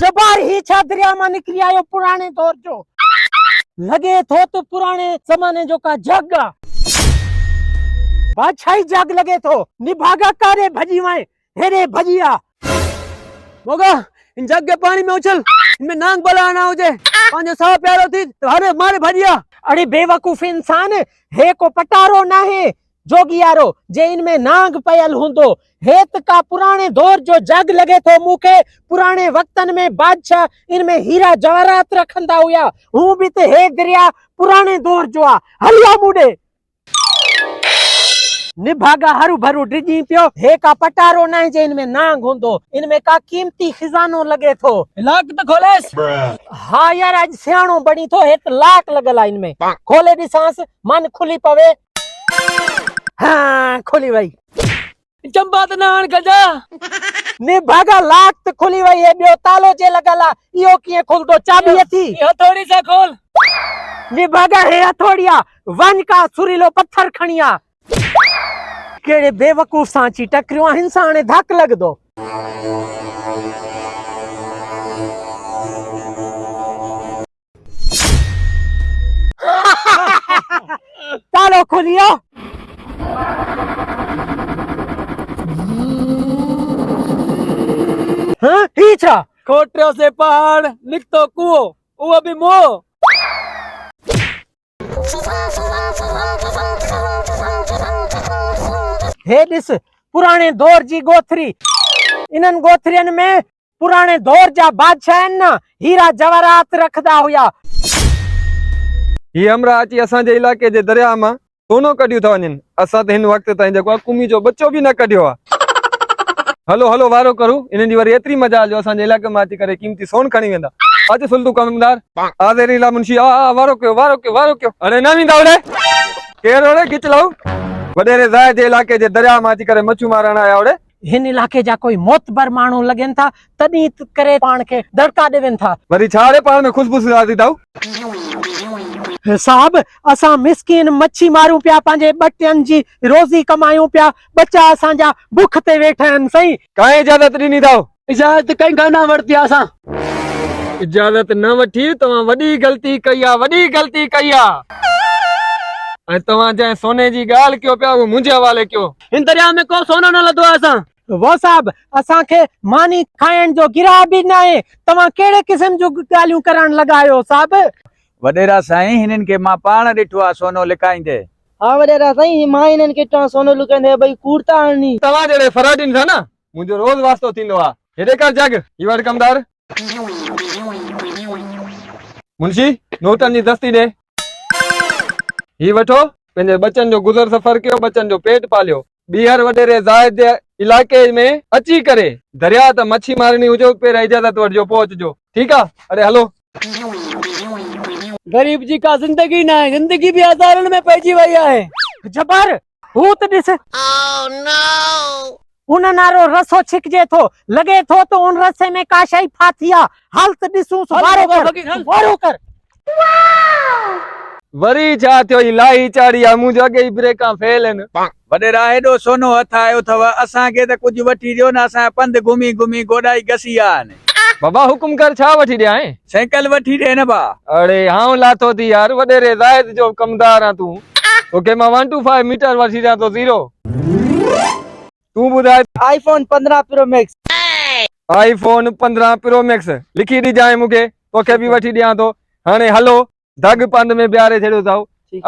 जबार ही छा दरिया मां निकरी आयो पुराने दौर जो लगे थो तो पुराने जमाने जो का जग बादशाही जग लगे थो निभागा कारे भजी वए हेरे भजिया मोगा इन जग के पानी में उछल इनमें नांग बला ना हो जाए पांच साह प्यारो थी तो हरे मारे भजिया। अरे बेवकूफ इंसान हे को पटारो ना है जोगियारो जे इनमें नांग पयल हुंदो हेत का पुराने दौर जो जग लगे थो मुखे पुराने वक्तन में बादशाह इनमें हीरा जवाहरात रखंदा हुया हूं भी ते हे दरिया पुराने दौर जो आ हलिया मुडे निभागा हरू भरू डिजी पियो हे का पटारो ना जे इनमें नांग हुंदो इनमें का कीमती खजानो लगे थो लाख तो खोलेस। हाँ यार आज सियाणो बनी थो हेत लाख लगला इनमें खोले दी सांस मन खुली पवे हाँ खुली भाई चंपा तो नान गजा निभागा लाख तो खुली वही है बियो तालो जे लगला इयो किए खोल दो चाबी थी हथौड़ी से खोल निभागा है हथौड़िया वन का सुरीलो पत्थर खणिया केड़े बेवकूफ सांची टकरियो इंसान धक लग दो तालो खोलियो हाँ पीछा कोटरियों से पहाड़ निकतो कुओ वो भी मो हे दिस पुराने दौर जी गोथरी इनन गोथरियन में पुराने दौर जा बादशाह ना हीरा जवाहरात रखदा हुया ये हमरा अची असा जे इलाके जे दरिया मां सोनो कढियो था वञनि असा त हिन वक्त ताईं जेको कुमी जो बच्चो भी न कढियो आ। हलो हलो वारो करू इन्हनि जी वरी एतरी मजाल जो असांजे इलाके मां अची करे कीमती सोन खणी वेंदा। अच सुल्तू कमदार आदेरीला मुंशी आ वारो कयो अरे न वेंदा ओड़े केर ओड़े खिच लाऊ वडेरे ज़ाय जे इलाके जे दरिया मां अची करे मच्छू मारण आया ओड़े हिन इलाके जा कोई मोतबर माण्हू लगन था तदी करे पान के दड़का देवन था वरी छाड़े पाण में खुशबू सुधारी दाऊ साहब असा मिस्किन मच्छी मारूं पिया पांजे बटियन जी रोजी कमायूं पिया बच्चा असा जा भूख ते वेठन सही काई इजाजत ॾिनी दाऊ इजाजत कहीं का ना वरती आसा इजाजत न वठी तव्हां वॾी गलती कई आ ऐं तव्हां जंहिं सोने जी ॻाल्हि कयो पिया उहो मुंहिंजे हवाले कयो। इन दरिया में को सोना न लदो आसा वो साहब असा के मानी खाइण जो गिरा भी न है तवा केड़े किस्म जो गालियूं करण लगायो साहब वडेरा साईं हिनन के मां पाण ॾिठो आ सोनो लिकाईंदे। हाँ वडेरा साईं मां हिनन के टा सोनो लिकाईंदे भई कूड़ता आणनी तव्हां जहिड़े फराडीन था न मुंहिंजो रोज़ वास्तो थींदो आहे। हेॾे कर जग ही वटि कमदार मुंशी नोटनि जी दस्ती ॾे ही वठो पंहिंजे बचन जो गुज़र सफ़र कयो बचन जो पेट पालियो ॿीहर वडेरे ज़ाहिद जे इलाके में अची करे दरिया त मच्छी मारणी हुजे पहिरियों इजाज़त वठिजो पहुचजो ठीकु आहे। अरे हलो गरीब जी का जिंदगी ना है जिंदगी भी हजारन में पैजी वही है जबर भूत दिस उन नारो रसो छिकजे थो लगे थो तो उन रसे में काशाई फाथिया हालत दिसू वारो कर वरी छा थियो इलाही चाड़ी आ मुंहिंजो अॻे ई ब्रेकां फेल आहिनि। वडेरा हेॾो सोनो हथ आयो अथव असांखे त कुझु वठी ॾियो न असां पंध घुमी घुमी गोॾाई घसी आन बाबा हुकुम कर छा वठी ॾियां साइकिल वठी ॾे न बा अरे हां लाथो थी यार वडेरे ज़ाहिद जो कमदार आ तूं तोखे मां 125 मीटर वठी ॾियां तो ज़ीरो तूं ॿुधाए iPhone 15 pro max iPhone 15 pro max लिखी ॾिजांइ मूंखे तोखे बि वठी ॾियां थो। हाणे हलो दग पंध में बिहारे छॾियो अथव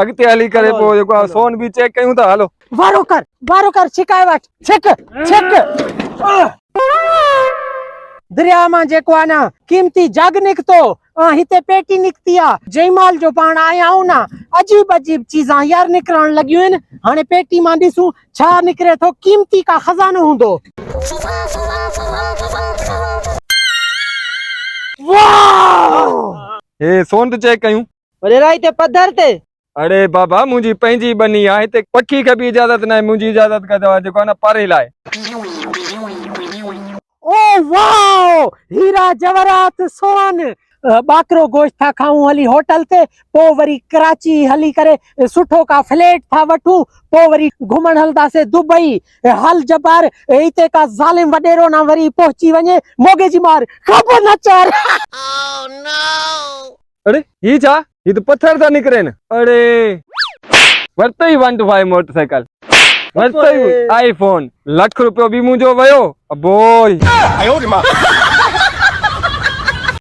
अॻिते हली करे पोइ जेको आहे सोन बि चेक कयूं था। हलो वारो कर छिकाए वठ छिक दरिया मां जेको आहे न कीमती जग निकतो हिते पेटी निकती आ जयमाल जो पाण आया हूं ना अजीब अजीब चीज़ां यार निकरण लगियूं आहिनि हाणे पेटी मां ॾिसूं छा निकरे थो कीमती का खजानो हूंदो। वाह हे सोन चेक कयूं वडेरा हिते पधर ते अरे बाबा मुंहिंजी पंहिंजी बनी आहे हिते पखी खे बि इजाज़त न आहे मुंहिंजी इजाज़त कंदो आहे जेको आहे न पारे लाइ ओ वाह हीरा जवाहरात सोन बाकरो गोश्त था खाऊं हली होटल ते, पो वरी कराची हली करे सुठो का फ्लैट था वठूं, पो वरी घुमण हलदासे दुबई। हल जबार इते का जालिम वडेरो ना वरी पहुंची वने मोगे जी मार खबर न चार। अरे ही छा, ही तो पत्थर था निकरे न। अरे वरतो ही 125 मोटरसाइकिल, वरतो ही आईफोन, ₹1,00,000 बि मुंहिंजो वयो। अबोय